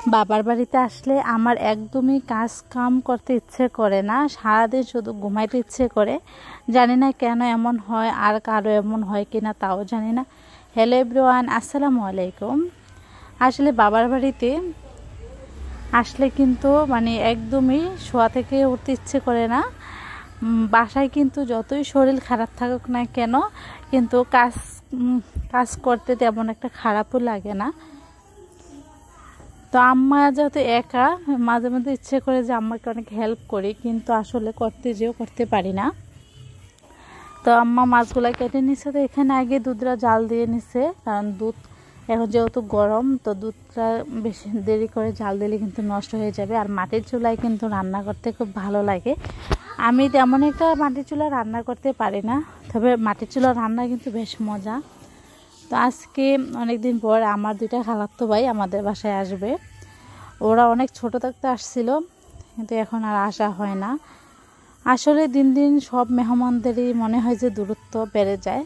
বাবার বাড়িতে আসলে আমার একদমই কাজ কাম করতে ইচ্ছে করে না, সারাদিন শুধু ঘুমাইতে ইচ্ছে করে। জানি না কেন এমন হয়, আর কারো এমন হয় কিনা তাও জানি না। হ্যালো এভরিওয়ান, আসসালামু আলাইকুম। আসলে বাবার বাড়িতে আসলে কিন্তু একদমই শোয়া থেকে উঠতে ইচ্ছে করে না। বাসায় কিন্তু যতই শরীর খারাপ থাকুক না কেন, কিন্তু কাজ করতে তেমন একটা খারাপও লাগে না। তো আম্মা যেহেতু একা, মাঝে মাঝে ইচ্ছে করে যে আম্মাকে অনেক হেল্প করি, কিন্তু আসলে করতে পারি না। তো আম্মা মাছগুলা কেটে নিচ্ছে। তো এখানে আগে দুধটা জাল দিয়ে নিচ্ছে, কারণ দুধ এখন যেহেতু গরম, তো দুধটা বেশি দেরি করে জাল দিলে কিন্তু নষ্ট হয়ে যাবে। আর মাটির চুলায় কিন্তু রান্না করতে খুব ভালো লাগে। আমি তেমন একটা মাটির চুলায় রান্না করতে পারি না, তবে মাটির চুলা রান্না কিন্তু বেশ মজা। তো আজকে অনেক দিন পর আমার দুইটা খালাতো ভাই আমাদের বাসায় আসবে। ওরা অনেক ছোট থাকতে আসছিল, কিন্তু এখন আর আসা হয় না। আসলে দিন দিন সব মেহমানদেরই মনে হয় যে দূরত্ব বেড়ে যায়।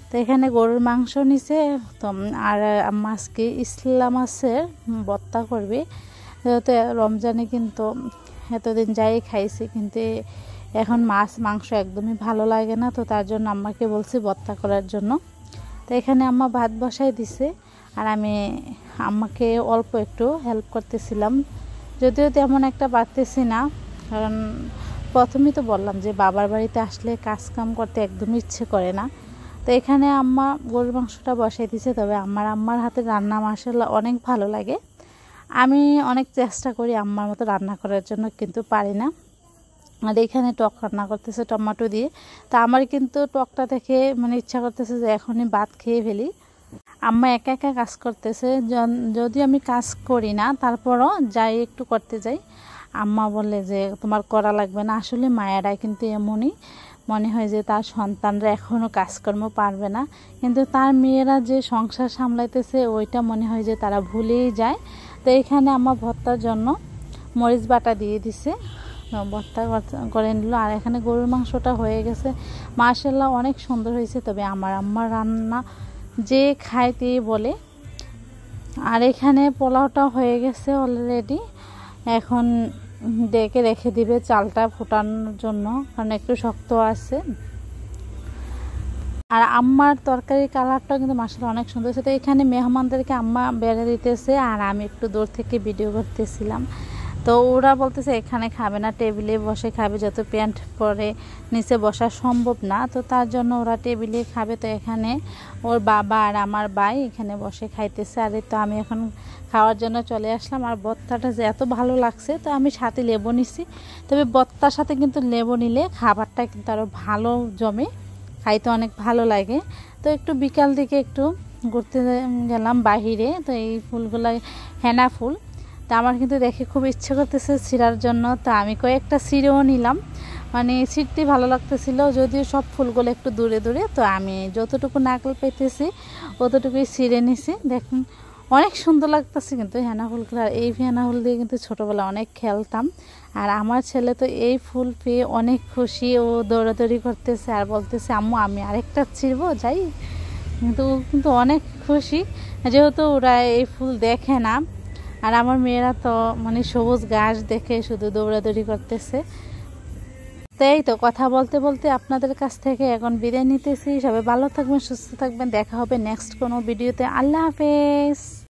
তো এখানে গরুর মাংস নিছে, তো আর আম্মা আজকে ইসলা মাছের ভর্তা করবে। যেহেতু রমজানে কিন্তু এতদিন যাই খাইছি, কিন্তু এখন মাছ মাংস একদমই ভালো লাগে না। তো তার জন্য আম্মাকে বলছি ভর্তা করার জন্য। তো এখানে আম্মা ভাত বসাই দিছে, আর আমি আম্মাকে অল্প একটু হেল্প করতেছিলাম, যদিও তেমন একটা পারতেছি না। কারণ প্রথমেই তো বললাম যে বাবার বাড়িতে আসলে কাজ কাম করতে একদমই ইচ্ছে করে না। তো এখানে আম্মা গরুর মাংসটা বসাই দিছে। তবে আম্মার হাতে রান্না মাশাআল্লাহ অনেক ভালো লাগে। আমি অনেক চেষ্টা করি আম্মার মতো রান্না করার জন্য, কিন্তু পারি না। আর এখানে টক রান্না করতেছে টমেটো দিয়ে। তো আমার কিন্তু টকটা দেখে ইচ্ছা করতেছে যে এখনই ভাত খেয়ে ফেলি। আম্মা একা একা কাজ করতেছে, যদি আমি কাজ করি না তারপরও যাই একটু করতে যাই, আম্মা বলে যে তোমার করা লাগবে না। আসলে মায়েরাই কিন্তু এমনই, মনে হয় যে তার সন্তানরা এখনও কাজকর্ম পারবে না, কিন্তু তার মেয়েরা যে সংসার সামলাইতেছে ওইটা মনে হয় যে তারা ভুলেই যায়। তো এখানে আম্মা ভর্তার জন্য মরিচ বাটা দিয়ে দিছে, ভর্তা করে নিল। আর এখানে গরুর মাংসটা হয়ে গেছে, মাশাআল্লাহ অনেক সুন্দর হয়েছে। তবে আমার আম্মার রান্না যে খাইতেই বলে। আর এখানে পোলাওটা হয়ে গেছে অলরেডি, এখন ডেকে রেখে দিবে চালটা ফোটানোর জন্য, কারণ একটু শক্ত আছে। আর আম্মার তরকারির কালারটাও কিন্তু মাশাআল্লাহ অনেক সুন্দর হয়েছে। তো এখানে মেহমানদেরকে আম্মা বেড়ে দিতেছে, আর আমি একটু দূর থেকে ভিডিও করতেছিলাম। তো ওরা বলতেছে এখানে খাবে না, টেবিলে বসে খাবে, যত প্যান্ট পরে নিচে বসা সম্ভব না। তো তার জন্য ওরা টেবিলে খাবে। তো এখানে ওর বাবা আর আমার ভাই এখানে বসে খাইতেছে। আর তো আমি এখন খাওয়ার জন্য চলে আসলাম। আর ভর্তাটা যে এত ভালো লাগছে, তো আমি সাথে লেবু নিছি। তবে ভর্তার সাথে কিন্তু লেবু নিলে খাবারটা কিন্তু আরও ভালো জমে, খাইতে অনেক ভালো লাগে। তো একটু বিকাল দিকে একটু ঘুরতে গেলাম বাহিরে। তো এই ফুলগুলো হেনা ফুল, তা আমার কিন্তু দেখে খুব ইচ্ছে করতেছে ছিঁড়ার জন্য। তো আমি কয়েকটা ছিঁড়েও নিলাম, ছিঁড়তে ভালো লাগতেছিল, যদিও সব ফুলগুলো একটু দূরে দূরে। তো আমি যতটুকু নারকেল পেতেছি অতটুকুই ছিঁড়ে নিছি। দেখুন অনেক সুন্দর লাগতেছে কিন্তু হেনা ফুলগুলো। আর এই হেনা ফুল দিয়ে কিন্তু ছোটোবেলা অনেক খেলতাম। আর আমার ছেলে তো এই ফুল পেয়ে অনেক খুশি, ও দৌড়াদৌড়ি করতেছে আর বলতেছে আম্মু আমি আরেকটা ছিঁড়বো যাই। কিন্তু অনেক খুশি, যেহেতু ওরা এই ফুল দেখে না। আর আমার মেয়েরা তো সবুজ ঘাস দেখে শুধু দৌড়াদৌড়ি করতেছে। তো এই তো কথা বলতে বলতে আপনাদের কাছ থেকে এখন বিদায় নিতেছি। সবাই ভালো থাকবেন, সুস্থ থাকবেন, দেখা হবে নেক্সট কোনো ভিডিওতে। আল্লাহ হাফেজ।